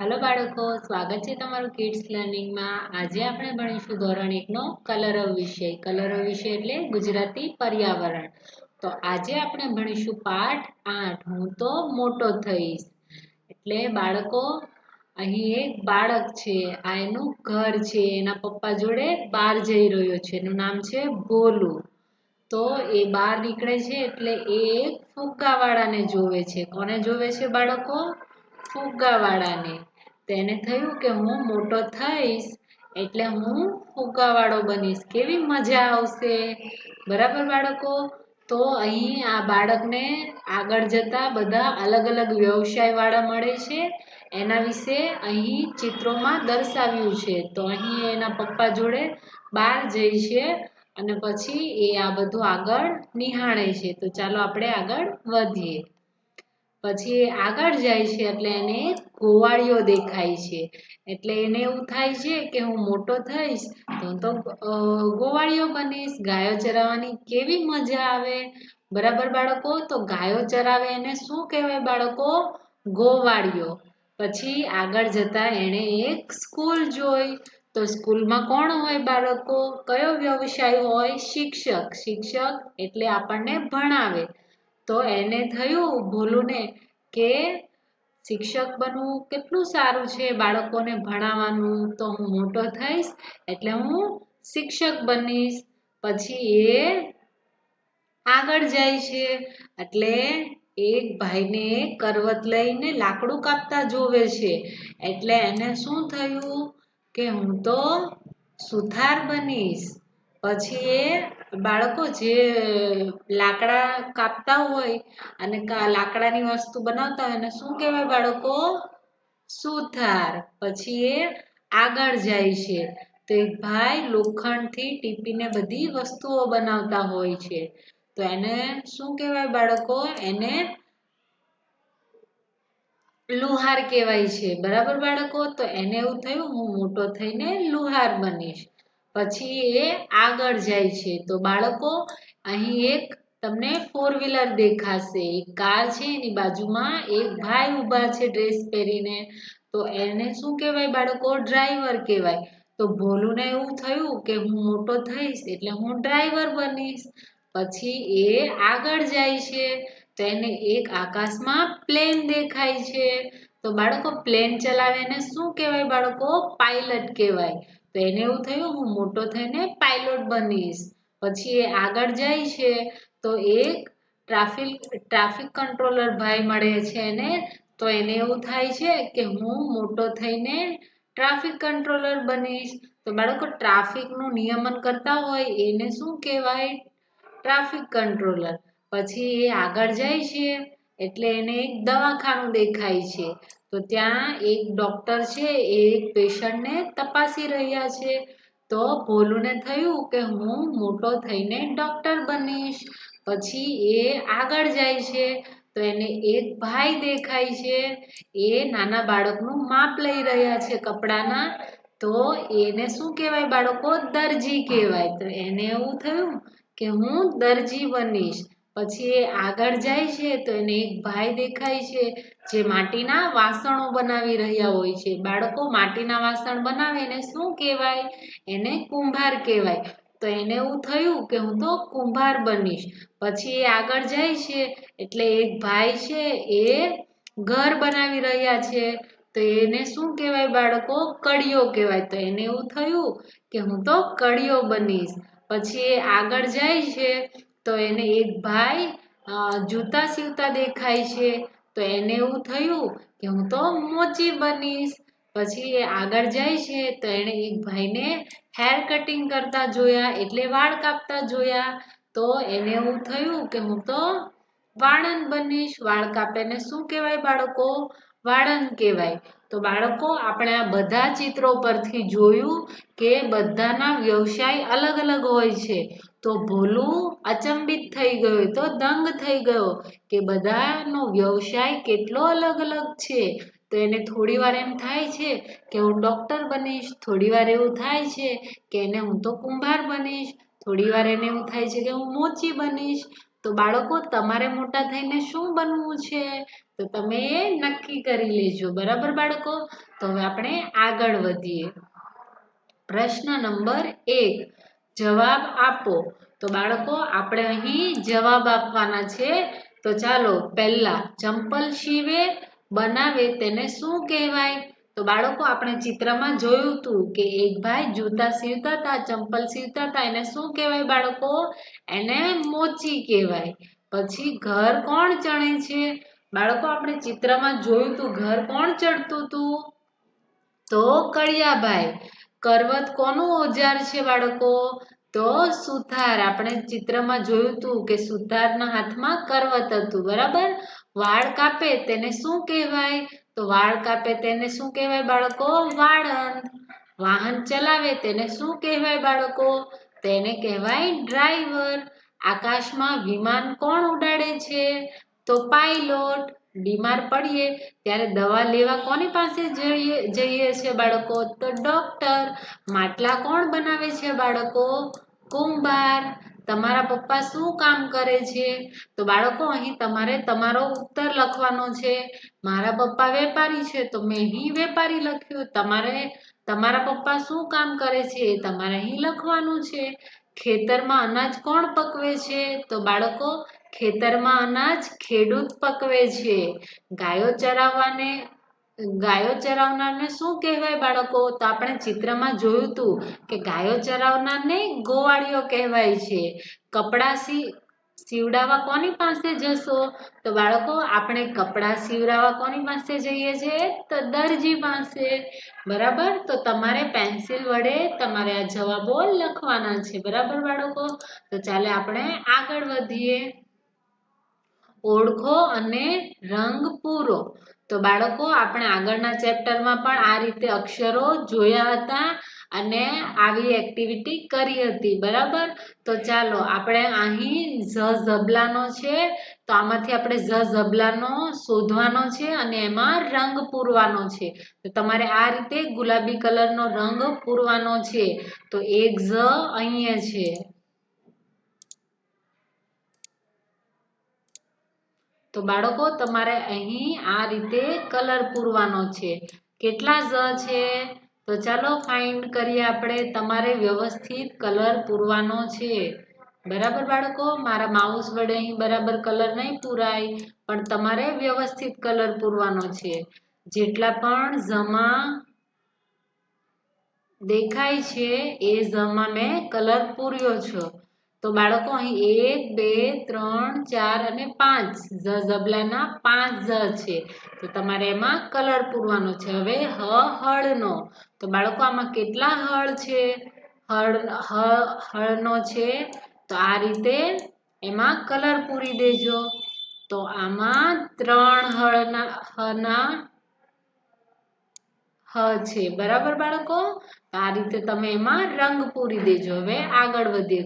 Hello बाळको, स्वागत है तमारू kids learning में। आज આપણે ભણીશું ધોરણ 1 નો કલરવ વિષય। કલરવ વિષય એટલે ગુજરાતી પર્યાવરણ। તો આજે આપણે ભણીશું પાઠ 8 હું તો મોટો થઈશ। એટલે બાળકો, અહીં એક બાળક છે, આ એનું ઘર છે, એના પપ્પા જોડે બહાર જઈ રહ્યો છે, એનું નામ છે ભોલુ। તો એ બહાર નીકળે છે એટલે એ એક ફુગ્ગાવાળાને જોવે છે। કોને જોવે છે બાળકો? ફુગ્ગાવાળાને। તેને થયું કે હું મોટો થઈશ એટલે હું ફુગ્ગાવાળો બનીશ, કેવી મજા આવશે, બરાબર બાળકો? તો અહીં આ બાળકને આગળ જતા બધા અલગ અલગ વ્યવસાયવાળા મળે છે, એના વિશે અહીં ચિત્રોમાં દર્શાવ્યું છે। તો અહીં એના પપ્પા જોડે બહાર જાય છે અને પછી એ આ બધું આગળ નિહાળે છે। તો ચાલો આપણે આગળ વધીએ। પછી એ આગળ જાય છે એટલે એને ગોવાળિયો દેખાય છે, એટલે એને એવું થાય છે કે હું મોટો થઈશ તો ગોવાળિયો બનીશ, ગાયો ચરાવવાની કેવી મજા આવે, બરાબર બાળકો? તો ગાયો ચરાવે એને શું કહેવાય બાળકો? ગોવાળિયો। પછી આગળ જતા એણે એક સ્કૂલ જોઈ, તો સ્કૂલમાં કોણ હોય બાળકો? કયો વ્યવસાય હોય? શિક્ષક। શિક્ષક એટલે આપણને ભણાવે। તો એને થયું ભોલુને કે શિક્ષક બનવું કેટલું સારું છે, બાળકોને ભણાવવાનું, તો હું મોટો થઈશ એટલે હું શિક્ષક બનીશ। પછી એ આગળ જાય છે એટલે એક ભાઈને કરવત લઈને લાકડું કાપતા જોવે છે, એટલે એને શું થયું કે હું તો સુથાર બનીશ। પછી એ બાળકો જે લાકડા કાપતા હોય અને લાકડાની વસ્તુ બનાવતા હોય એને શું કહેવાય બાળકો? સુથાર। પછી એ આગળ જાય છે તો એક ભાઈ લોખંડથી ટીપીને બધી વસ્તુઓ બનાવતા હોય છે, તો એને શું કહેવાય બાળકો? એને લુહાર કહેવાય છે, બરાબર બાળકો? તો એને એવું થયું હું મોટો થઈને લુહાર બનીશ। પછી એ આગળ જાય છે તો બાળકો અહીં એક તમને ફોર વ્હીલર દેખાશે, એક કાર છે, એની બાજુમાં એક ભાઈ ઊભા છે ડ્રેસ પહેરીને, તો એને શું કહેવાય બાળકો? ડ્રાઈવર કહેવાય। તો ભોલુને એવું થયું કે હું મોટો થઈશ એટલે હું ડ્રાઈવર બનીશ। પછી એ આગળ જાય છે તો એને એક આકાશમાં પ્લેન દેખાય છે, તો બાળકો પ્લેન ચલાવે એને શું કહેવાય બાળકો? પાયલટ કહેવાય। તો એને એવું થયું હું મોટો થઈને પાયલોટ બનીશ। પછી એ આગળ જાય છે તો એક ટ્રાફિક કંટ્રોલર ભાઈ મળે છે એને, તો એને એવું થાય છે કે હું મોટો થઈને ટ્રાફિક કંટ્રોલર બનીશ। તો બાળકો ટ્રાફિકનું નિયમન કરતા હોય એને શું કહેવાય? Traffic controller. પછી એ આગળ જાય છે એટલે એને એક દવાખાનું દેખાય છે, તો ત્યાં એક ડોક્ટર છે એ એક પેશન્ટને તપાસી રહ્યા છે, તો ભોલુને થયું કે હું મોટો થઈને ડોક્ટર બનીશ। પછી એ આગળ જાય છે તો એને એક ભાઈ દેખાય છે, એ નાના બાળકનું માપ લઈ રહ્યા છે કપડાના, તો એને શું કહેવાય બાળકો? દરજી કહેવાય। તો એને એવું થયું કે હું દરજી બનીશ। પછી એ આગળ જાય છે તો એને એક ભાઈ દેખાય છે જે માટીના વાસણો બનાવી રહ્યા હોય છે, બાળકો માટીના વાસણ બનાવે એને શું કહેવાય? એને કુંભાર કહેવાય। તો એને એવું થયું કે હું તો કુંભાર બનીશ। પછી એ આગળ જાય છે એટલે એક ભાઈ છે એ ઘર બનાવી રહ્યા છે, તો એને શું કહેવાય બાળકો? કડિયો કહેવાય। તો એને એવું થયું કે હું તો કડિયો બનીશ। પછી એ આગળ જાય છે તો એને એક ભાઈ જૂતા સીવતા દેખાય છે, તો એને એવું થયું કે હું તો મોચી બનીશ। પછી એ આગળ જાય છે તો એને એક ભાઈને હેર કટિંગ કરતા જોયા, એટલે વાળ કાપતા જોયા, તો એને એવું થયું કે હું તો વાળંદ બનીશ। વાળ કાપે એને શું કહેવાય બાળકો? વાળંદ કહેવાય। તો બાળકો આપણે આ બધા ચિત્રો પરથી જોયું કે બધાના વ્યવસાય અલગ અલગ હોય છે, તો ભોલુ અચંબિત થઈ ગયો, તો દંગ થઈ ગયો કે બધાનો વ્યવસાય કેટલો અલગ અલગ છે। તો એને થોડી વાર એમ થાય છે કે હું ડોક્ટર બનીશ, થોડી વાર એવું થાય છે કે એને હું તો કુંભાર બનીશ, થોડી વાર એને એવું થાય છે કે હું મોચી બનીશ। તો બાળકો તમારે મોટા થઈને શું બનવું છે? તો તમે નક્કી કરી લેજો. બરાબર બાળકો? તો હવે આપણે આગળ વધીએ. પ્રશ્ન નંબર 1, જવાબ આપો. તો બાળકો આપણે અહીં જવાબ આપવાના છે. તો ચાલો પહેલા ચંપલ સીવે બનાવે તેને શું કહેવાય? તો બાળકો આપણે ચિત્રમાં જોયું હતું કે એક ભાઈ જૂતા સીવતા હતા, ચંપલ સીવતા હતા. એને શું કહેવાય બાળકો? એને મોચી કહેવાય. પછી ઘર કોણ ચણે છે? બાળકો આપણે ચિત્રમાં જોયું હતું ઘર કોણ ચડતું હતું? તો કળિયાભાઈ. કરવત કોનું ઓજાર છે બાળકો? તો સુથાર. આપણે ચિત્રમાં જોયું હતું કે સુથારના હાથમાં કરવત હતું. બરાબર? વાળ કાપે તેને શું કહેવાય? તો વાળ કાપે તેને શું કહેવાય બાળકો? વાળંદ. વાહન ચલાવે તેને શું કહેવાય બાળકો? તેને કહેવાય ડ્રાઈવર. આકાશમાં વિમાન કોણ ઉડાડે છે? તો પાયલોટ. બીમાર પડીએ ત્યારે દવા લેવા કોની પાસે જઈએ છે બાળકો? તો ડોક્ટર. માટલા કોણ બનાવે છે બાળકો? કુંભાર. તમારા પપ્પા શું કામ કરે છે? તો બાળકો અહીં તમારે તમારો ઉત્તર લખવાનો છે. મારા પપ્પા વેપારી છે તો મેં અહીં વેપારી લખ્યું. તમારા પપ્પા શું કામ કરે છે? તમારે અહીં લખવાનું છે. ખેતરમાં અનાજ કોણ પકવે છે? તો બાળકો ખેતરમાં અનાજ ખેડૂત પકવે છે. ગાયો ચરાવનારને શું કહેવાય બાળકો? તો આપણે ચિત્રમાં જોયું હતું કે ગાયો ચરાવનારને ગોવાળિયો કહેવાય છે. કપડાં સીવડાવવા કોની પાસે જશો? તો બાળકો આપણે કપડાં સીવડાવવા કોની પાસે જઈએ છીએ? તો દરજી પાસે. બરાબર? તો તમારે પેન્સિલ વડે તમારે આ જવાબો લખવાના છે. બરાબર બાળકો? તો ચાલો આપણે આગળ વધીએ. ઓળખો અને રંગ પૂરો. તો બાળકો આપણે આગળના ચેપ્ટરમાં પણ આ રીતે અક્ષરો જોયા હતા અને આવી એક્ટિવિટી કરી હતી. બરાબર? તો ચાલો આપણે અહીં ઝબલાનો છે તો આમાંથી આપણે ઝબલાનો શોધવાનો છે અને એમાં રંગ પૂરવાનો છે. તો તમારે આ રીતે ગુલાબી કલરનો રંગ પૂરવાનો છે. તો એક અહીંયા છે. તો બાળકો તમારે અહીં આ રીતે કલર પૂરવાનો છે. કેટલા છે? તો ચાલો ફાઇન્ડ કરીએ આપણે. તમારે વ્યવસ્થિત કલર પૂરવાનો છે. બરાબર બાળકો? મારા માઉસ વડે અહીં બરાબર કલર નહીં પૂરાય પણ તમારે વ્યવસ્થિત કલર પૂરવાનો છે. જેટલા પણ ઝમાં દેખાય છે એ ઝમાં મેં કલર પૂર્યો છે. તો બાળકો અહીં 1, 2, 3, 4 અને 5 ઝબલાના 5 છે. તો તમારે એમાં કલર પૂરવાનો છે. હવે હળનો. તો બાળકો આમાં કેટલા હળ છે? હળનો છે. તો આ રીતે એમાં કલર પૂરી દેજો. તો આમાં 3 હના છે. બરાબર બાળકો? આ રીતે તમે એમાં રંગ પૂરી દેજો. હવે આગળ વધીએ.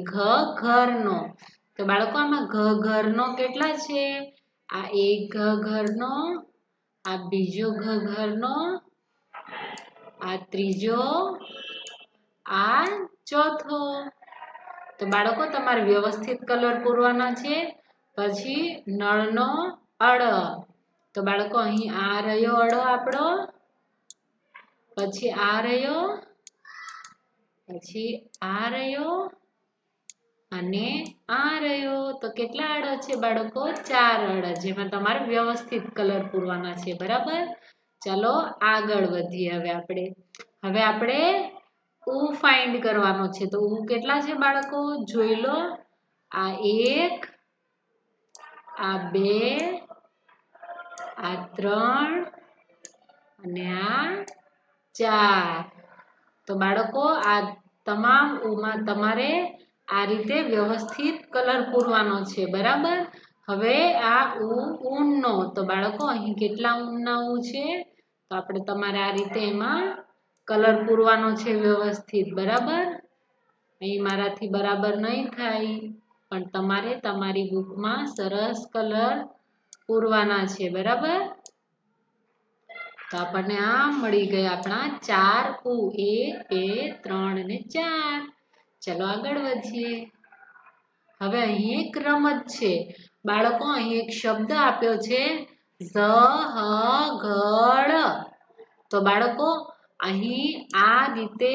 ઘરનો. તો બાળકો આમાં ઘરનો કેટલા છે? આ એક ઘરનો, આ બીજો ઘરનો, આ ત્રીજો, આ ચોથો. તો બાળકો તમારે વ્યવસ્થિત કલર પૂરવાના છે. પછી નળનો અળ. તો બાળકો અહીં આ રહ્યો અળ આપણો, પછી આ રહ્યો, પછી આ રહ્યો અને આ રહ્યો. તો કેટલા અળ છે બાળકો? 4 અળ, જેમાં તમારે વ્યવસ્થિત કલર પૂરવાના છે. બરાબર? ચાલો આગળ વધીએ. હવે આપણે ફાઇન્ડ કરવાનો છે. તો કેટલા છે બાળકો? જોઈ લો. આ 1, આ 2, આ 3 અને આ 4. તો બાળકો આ તમામ તમારે આ રીતે વ્યવસ્થિત કલર પૂરવાનો છે. બરાબર? હવે આ ઊનનો. તો બાળકો અહીં કેટલા ઊનના છે? તો આપણે તમારે આ રીતે એમાં કલર પૂરવાનો છે વ્યવસ્થિત. બરાબર? અહીં મારાથી બરાબર નહીં થાય પણ તમારે તમારી બુકમાં સરસ કલર પૂરવાના છે. બરાબર? તો આપણને આ મળી ગયા આપણા 4 ઉ. 1, 2, 3 અને 4. ચલો આગળ વધીએ. હવે અહીં એક રમત છે. બાળકો અહીં એક શબ્દ આપ્યો છે. ઝઘડ. તો બાળકો અહીં આ રીતે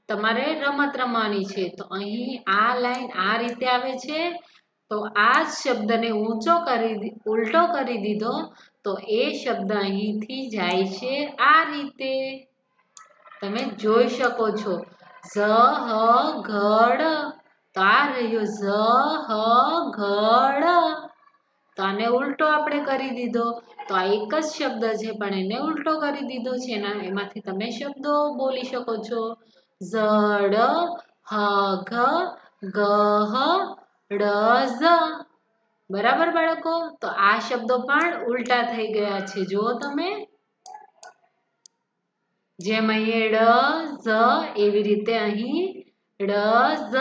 તમારે રમત રમવાની છે. તો અહીં આ લાઈન આ રીતે આવે છે. તો આ જ શબ્દને ઉલટો કરી દીધો તો એ શબ્દ અહીંથી જાય છે આ રીતે. તમે જોઈ શકો છો ઝઘડ. તો આ રહ્યો ઝઘડ. તો આને ઉલટો આપણે કરી દીધો. તો આ એક જ શબ્દ છે પણ એને ઉલટો કરી દીધો છે. એમાંથી તમે શબ્દો બોલી શકો છો. ઝડ હઘ ગહ ડ ઝ. બરાબર બાળકો? તો આ શબ્દો પણ ઉલટા થઈ ગયા છે. જુઓ તમે. જેમ અહીં ડ ઝ એવી રીતે અહીં ડ ઝ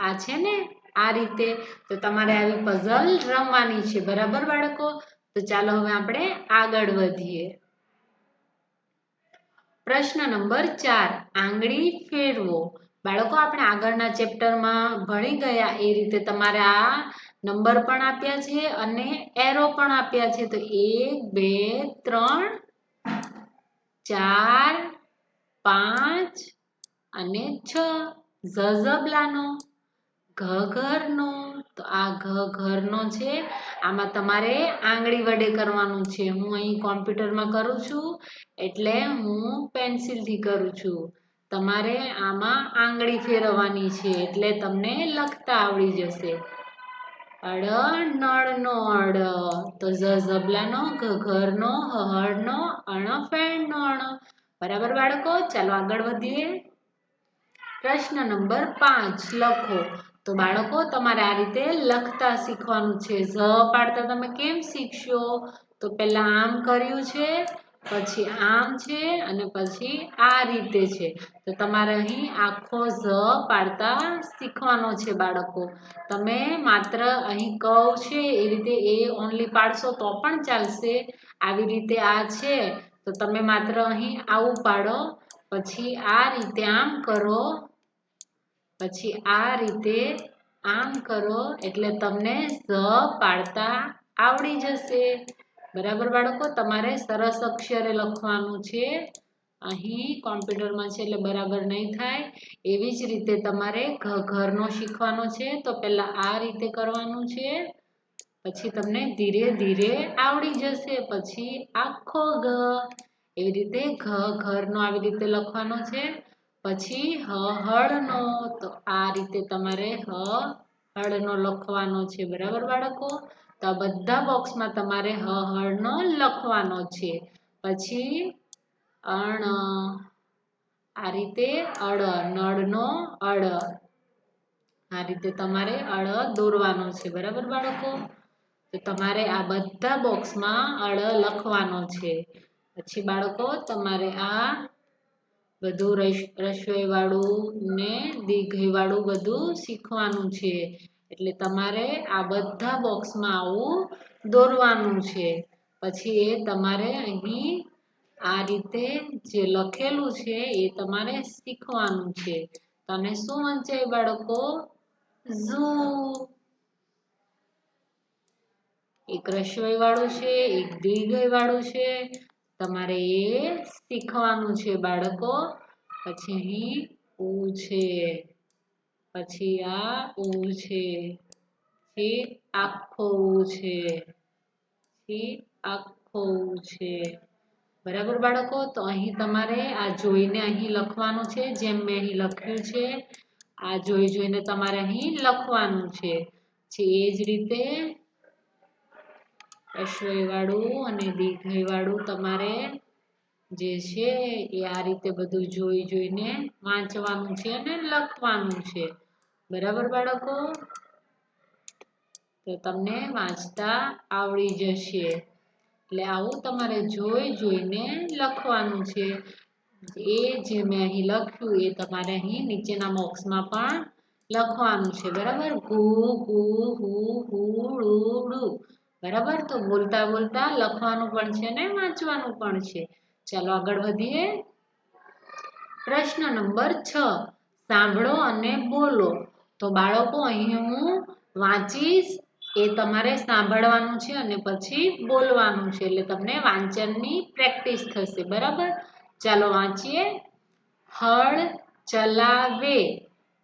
આ છે ને આ રીતે. તો તમારે આવી પઝલ રમવાની છે. બરાબર બાળકો? તો ચાલો હવે આપણે આગળ વધીએ. પ્રશ્ન નંબર 4 આંગળી ફેરવો. બાળકો આપણે આગળના ચેપ્ટરમાં ભણી ગયા એ રીતે તમારે આ નંબર પણ આપ્યા છે અને એરો પણ આપ્યા છે. તો 1 2 3 4 5 અને 6. ઝઝબલાનો ઘ ઘરનો. તો આ ઘ ઘરનો છે. આમાં તમારે આંગળી વડે કરવાનું છે. હું અહીં કોમ્પ્યુટરમાં કરું છું એટલે હું પેન્સિલથી કરું છું. તમારે આમાં આંગળી ફેરવવાની છે એટલે તમને લખતા આવડી જશે. અડ નળનો અડ. તો ઝઝબલાનો ઘ ઘરનો હળનો અણ ફેણનો અણ. બરાબર બાળકો? ચાલો આગળ વધીએ. પ્રશ્ન નંબર 5 લખો. તો બાળકો તમારે આ રીતે લખતા શીખવાનું છે. ઝ પાડતા તમે કેમ શીખશો? તો પહેલા આમ કર્યું છે, પછી આમ છે અને પછી આ રીતે છે. તો તમારે અહીં આખો ઝ પાડતા શીખવાનો છે બાળકો. તમે માત્ર અહીં કર્વ છે એ રીતે એ ઓનલી પાડશો તો પણ ચાલશે. આવી રીતે આ છે તો તમે માત્ર અહીં આવું પાડો, પછી આ રીતે આમ કરો, પછી આ રીતે આમ કરો એટલે તમને ઝ પાડતા આવડી જશે. બરાબર બાળકો? તમારે સરસ અક્ષરે લખવાનું છે. અહીં કોમ્પ્યુટરમાં છે એટલે બરાબર નહીં થાય. એવી જ રીતે તમારે ઘ ઘરનો શીખવાનો છે. તો પહેલા આ રીતે કરવાનું છે, પછી તમને ધીરે ધીરે આવડી જશે. પછી આખો ઘ. એવી રીતે ઘ ઘરનો આવી રીતે લખવાનો છે. પછી હળનો. તો આ રીતે તમારે હળનો લખવાનો છે. બરાબર બાળકો? તો આ બધા બોક્સમાં તમારે હળનો લખવાનો છે. પછી અણ. આ રીતે અડ નળનો અડ. આ રીતે તમારે અળ દોરવાનો છે. બરાબર બાળકો? તો તમારે આ બધા બોક્સમાં અળ લખવાનો છે. પછી બાળકો તમારે આ બધું રસોઈ વાળું ને દીર્ઘઈ વાળું બધું શીખવાનું છે. એટલે તમારે આ બધા બોક્સમાં આવું દોરવાનું છે. પછી એ તમારે અહીં આ રીતે જે લખેલું છે એ તમારે શીખવાનું છે. તને શું વંચાય બાળકો? ઝૂ. એક રસોઈ વાળું છે, એક દીર્ઘઈ વાળું છે. તમારે એ શીખવાનું છે બાળકો. પછી અહીં ઉ છે, પછી આ ઉ છે, પછી આખો ઉ છે, પછી આખો ઉ છે. બરાબર બાળકો? તો અહીં તમારે આ જોઈને અહીં લખવાનું છે. જેમ મેં અહીં લખ્યું છે આ જોઈને તમારે અહીં લખવાનું છે. પછી એ જ રીતે રસોઈ વાળું અને દીર્ઘઈ વાળું તમારે જે છે એ આ રીતે બધું જોઈને વાંચવાનું છે અને લખવાનું છે. બરાબર બાળકો? તો તમને વાંચતા આવડી જશે. એટલે આવું તમારે જોઈને લખવાનું છે. એ જે મેં અહીં લખ્યું એ તમારે અહીં નીચેના બોક્સમાં પણ લખવાનું છે. બરાબર? ઘુ ઘુ હુ હુ ળુ ળુ. બરાબર? તો બોલતા બોલતા લખવાનું પણ છે ને વાંચવાનું પણ છે. ચાલો આગળ વધીએ. પ્રશ્ન નંબર 6 સાંભળો અને બોલો. તો બાળકો અહીં હું વાંચીશ એ તમારે સાંભળવાનું છે અને પછી બોલવાનું છે, એટલે તમને વાંચનની પ્રેક્ટિસ થશે. બરાબર, ચાલો વાંચીએ. હળ ચલાવે,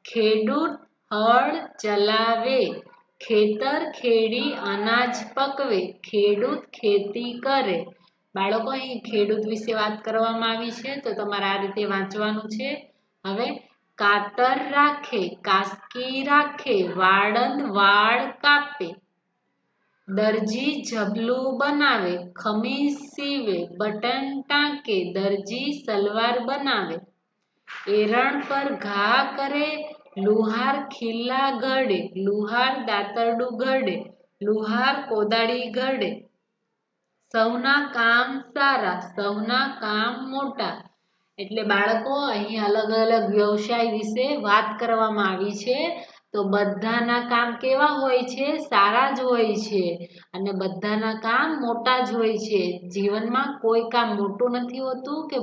ખેડૂત હળ ચલાવે, ખેતર ખેડી અનાજ પકવે, ખેડૂત ખેતી કરે. બાળકો, અહીં ખેડૂત વિશે વાત કરવામાં આવી છે, તો તમારે આ રીતે વાંચવાનું છે. હવે કાતર રાખે, કાસ્કી રાખે, વાળંદ વાળ કાપે, દરજી ઝબલું બનાવે, ખમીસ સીવે, બટન ટાંકે, દરજી સલવાર બનાવે, એરણ પર ઘા કરે, લુહાર ખીલ્લા ઘડે, લુહાર દાતરડું ઘડે, લુહાર કોદાળી ઘડે. સૌના કામ સારા, સૌના કામ મોટા. એટલે બાળકો, અહીં અલગ અલગ વ્યવસાય વિશે વાત કરવામાં આવી છે. તો બધાના કામ કેવા હોય છે? સારા જ હોય છે અને બધાના કામ મોટા જ હોય છે. જીવનમાં કોઈ કામ મોટું નથી હોતું કે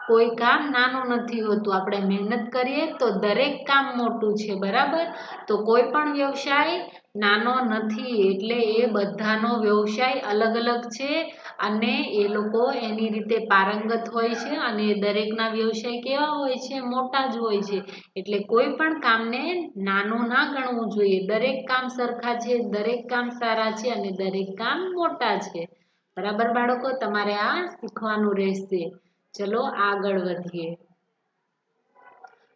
કોઈ કામ નાનું નથી હોતું. આપણે મહેનત કરીએ તો દરેક કામ મોટું છે. બરાબર, તો કોઈ પણ વ્યવસાય નાનો નથી, એટલે એ બધાનો વ્યવસાય અલગ અલગ છે અને એ લોકો એની રીતે પારંગત હોય છે અને દરેકના વ્યવસાય કેવા હોય છે? મોટા જ હોય છે. એટલે કોઈ પણ કામને નાનું ના ગણવું જોઈએ. દરેક કામ સરખા છે, દરેક કામ સારા છે અને દરેક કામ મોટા છે. બરાબર બાળકો, તમારે આ શીખવાનું રહેશે. ચલો આગળ વધીએ.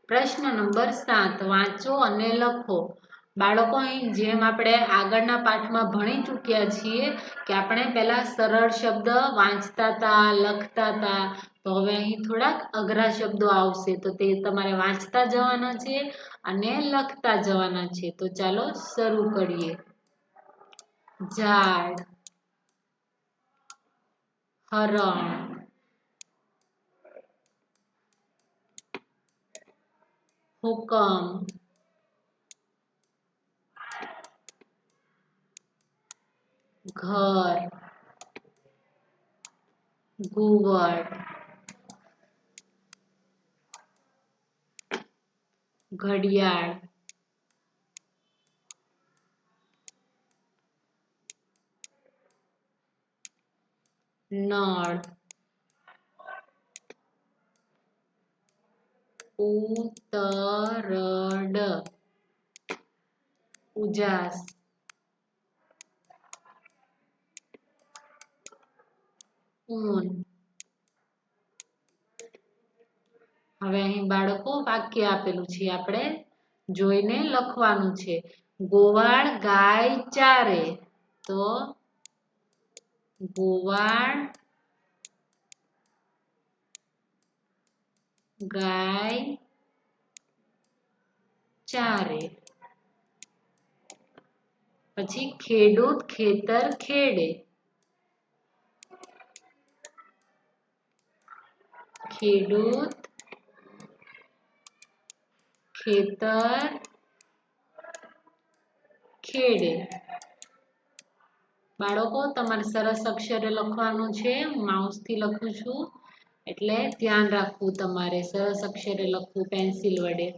પ્રશ્ન નંબર 7, વાંચો અને લખો. બાળકો, અહીં જેમ આપણે આગળના પાઠમાં ભણી ચૂક્યા છીએ કે આપણે પહેલા સરળ શબ્દ વાંચતા હતા, લખતા હતા, તો હવે અહીં થોડાક અઘરા શબ્દો આવશે, તો તે તમારે વાંચતા જવાના છે અને લખતા જવાના છે. તો ચાલો શરૂ કરીએ. ઝાડ, હરણ, હુકમ, ઘર, ઘુવડ, ઘડિયાળ, નળ, ઉતરડ, ઉજાસ, ઊન. હવે અહીં બાળકો વાક્ય આપેલું છે, આપણે જોઈને લખવાનું છે. ગોવાળ ગાય ચારે, તો ગોવાળ ગાય ચારે. પછી ખેડૂત ખેતર ખેડે, ખેડૂત ખેતર ખેડે. બાળકો, તમારે સરસ અક્ષરે લખવાનું છે. હું માઉસથી લખું છું એટલે ધ્યાન રાખવું, તમારે સરસ અક્ષરે લખવું પેન્સિલ વડે.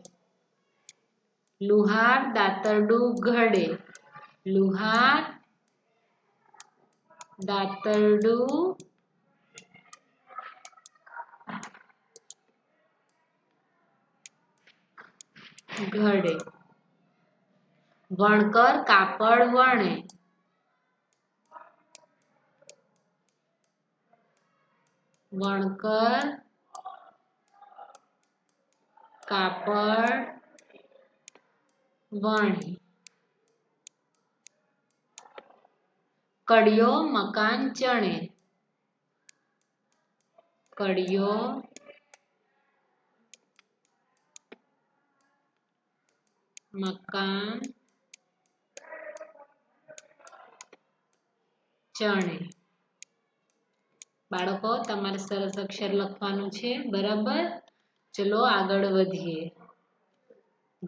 લુહાર દાતરડું ઘડે, લુહાર દાતરડું ઘડે. વણકર કાપડ વણે, વણકર કાપડ વણે. કડિયો મકાન ચણે, કડિયો મકાન ચણે. બાળકો, તમારે સરસ અક્ષર લખવાનું છે. બરાબર, ચલો આગળ વધીએ.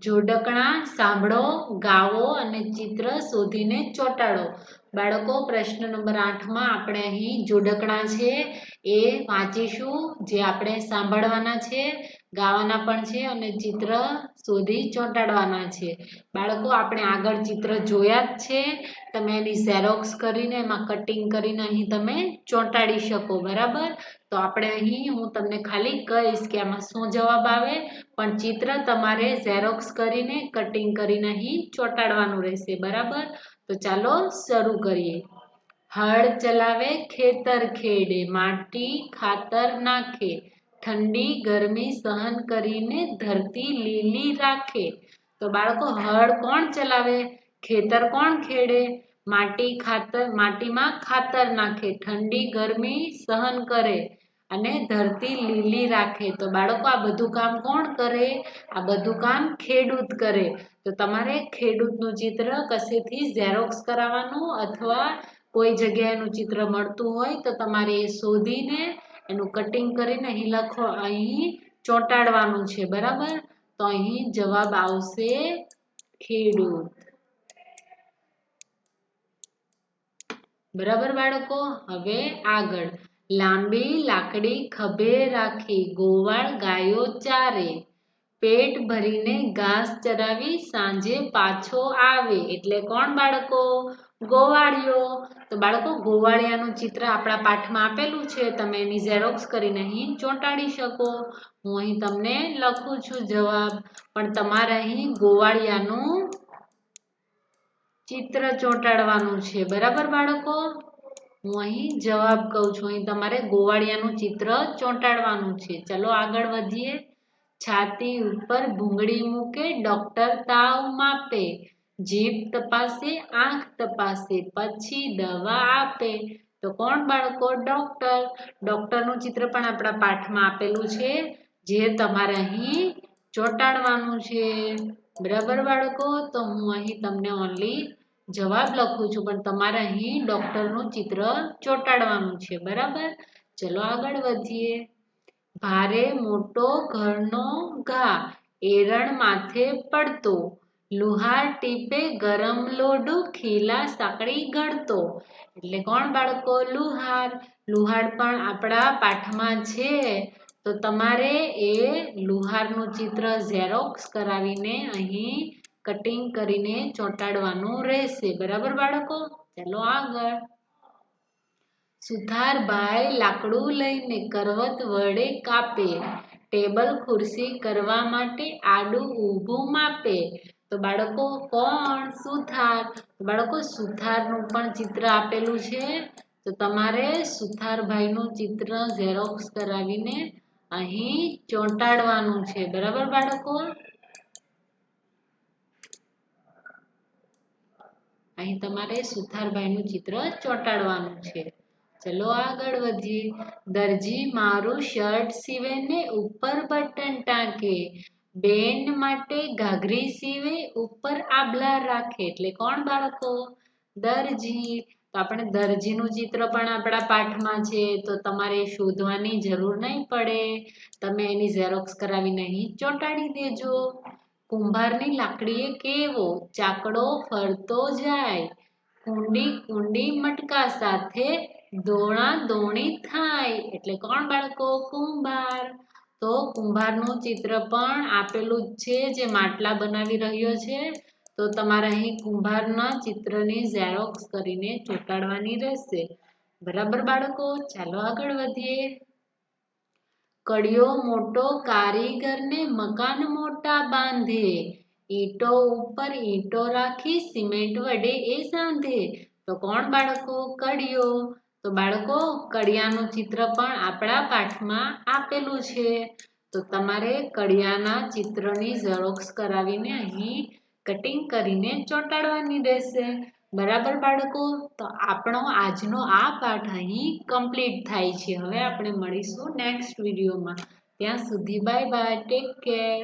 જોડકણા સાંભળો, ગાવો અને ચિત્ર શોધીને ચોંટાડો. બાળકો, પ્રશ્ન નંબર 8માં આપણે અહીં જોડકણા છે એ વાંચીશું, જે આપણે સાંભળવાના છે. ગાવાના પણ છે અને ચિત્ર શોધી ચોંટાડવાના છે. બાળકો આપણે આગળ ચિત્ર જોયા જ છે. તમે એની ઝેરોક્સ કરીને એમાં કટિંગ કરીને અહીં તમે ચોંટાડી શકો. બરાબર, તો આપણે અહીં હું તમને ખાલી કહીશ કે આમાં શું જવાબ આવે, પણ ચિત્ર તમારે ઝેરોક્સ કરીને કટિંગ કરીને અહીં ચોંટાડવાનું રહેશે. બરાબર, તો ચાલો શરૂ કરીએ. હળ ચલાવે ખેતર ખેડે, માટી ખાતર નાખે, ઠંડી ગરમી સહન કરીને ધરતી લીલી રાખે. તો બાળકો હળ કોણ ચલાવે, ખેતર કોણ ખેડે, માટીમાં ખાતર નાખે, ઠંડી ગરમી સહન કરે અને ધરતી લીલી રાખે. તો બાળકો આ બધું કામ કોણ કરે, આ બધું કામ ખેડૂત કરે. તો તમારે ખેડૂતનું ચિત્ર કશેથી ઝેરોક્સ કરાવવાનું અથવા કોઈ જગ્યાએનું ચિત્ર મળતું હોય તો તમારે એ શોધીને એનું કટિંગ કરીને અહીં ચોંટાડવાનું છે. બરાબર, તો અહીં જવાબ આવશે ખેડૂત. બરાબર બાળકો, હવે આગળ. લાંબી લાકડી ખભે રાખી, ગોવાળ ગાયો ચારે, પેટ ભરીને ઘાસ ચરાવી સાંજે પાછો આવે. એટલે કોણ બાળકો, ગોવાળિયો. તો બાળકો ગોવાળિયાનું ચિત્ર આપણા પાઠમાં આપેલું છે. તમે એની ઝેરોક્સ કરીને અહીં ચોંટાડી શકો. હું અહીં તમને લખું છું જવાબ, પણ તમારે અહીં ગોવાળિયાનું ચિત્ર ચોંટાડવાનું છે. બરાબર બાળકો, હું અહીં જવાબ કહું છું. અહીં તમારે ગોવાળિયાનું ચિત્ર ચોંટાડવાનું છે. ચલો આગળ વધીએ. છાતી ઉપર ભૂંગળી મૂકે, ડોક્ટર તાવ માપે, જીભ તપાસે, આંખ તપાસે, પછી દવા આપે. તો કોણ બાળકો, ડોક્ટર. ડોક્ટરનું ચિત્ર પણ આપણા પાઠમાં આપેલું છે, જે તમારે અહીં ચોંટાડવાનું છે. બરાબર બાળકો, તો હું અહીં તમને ઓનલી જવાબ લખું છું, પણ તમારે અહીં ડોક્ટરનું ચિત્ર ચોંટાડવાનું છે. બરાબર, ચલો આગળ વધીએ. ભારે મોટો ઘરનો ઘા, એરણ માથે પડતો, લુહાર ટીપે ગરમ લોઢ, ખીલા સાંકળી ઘડતો. એટલે કોણ બાળકો, લુહાર. લુહાર પણ આપણા પાઠમાં છે, તો તમારે એ લુહારનું ચિત્ર ઝેરોક્સ કરાવીને અહીં કટિંગ કરીને ચોંટાડવાનું રહેશે. બરાબર બાળકો, ચાલો આગળ. સુથારભાઈ લાકડું લઈને કરવત વડે કાપે, ટેબલ ખુરશી કરવા માટે આડું ઊભું માપે. તો બાળકો કોણ, સુથાર. બાળકો સુથારનું પણ ચિત્ર આપેલું છે, તો તમારે સુથારભાઈનું ચિત્ર ઝેરોક્સ કરાવીને અહીં ચોંટાડવાનું છે. બરાબર બાળકો, અહીં તમારે સુથારભાઈનું ચિત્ર ચોંટાડવાનું છે. ચલો આગળ વધીએ. દરજી મારું શર્ટ સીવે ને ઉપર બટન ટાંકે, બેન માટે ઘાઘરી સીવે, ઉપર આભલા રાખે. એટલે કોણ બાળકો, દરજી. તો આપણે દરજીનું ચિત્ર પણ આપણા પાઠમાં છે, તો તમારે શોધવાની જરૂર નહીં પડે. તમે એની ઝેરોક્સ કરાવીને અહીં ચોંટાડી દેજો. કુંભારની લાકડીએ કેવો, ચાકડો ફરતો જાય, કુંડી કુંડી મટકા સાથે, દોણા દોણી થાય. એટલે કોણ બાળકો, કુંભાર. તો કુંભારનું ચિત્ર પણ આપેલું જ છે, જે માટલા બનાવી રહ્યો છે. તો તમારે અહીં કુંભારના ચિત્રની ઝેરોક્સ કરીને ચોંટાડવાની રહેશે. બરાબર બાળકો, ચાલો આગળ વધીએ. કડિયો મોટો કારીગરને મકાન મોટા બાંધે, ઈંટો ઉપર ઈંટો રાખી સિમેન્ટ વડે એ સાંધે. તો કોણ બાળકો, કડિયો. તો બાળકો કડિયાનું ચિત્ર પણ આપણા પાઠમાં આપેલું છે, તો તમારે કડિયાના ચિત્રની ઝેરોક્સ કરાવીને અહીં કટિંગ કરીને ચોંટાડવાની રહેશે. બરાબર બાળકો, તો આપણો આજનો આ પાઠ અહીં કમ્પ્લીટ થાય છે. હવે આપણે મળીશું નેક્સ્ટ વિડીયોમાં. ત્યાં સુધી બાય બાય, ટેક કેર.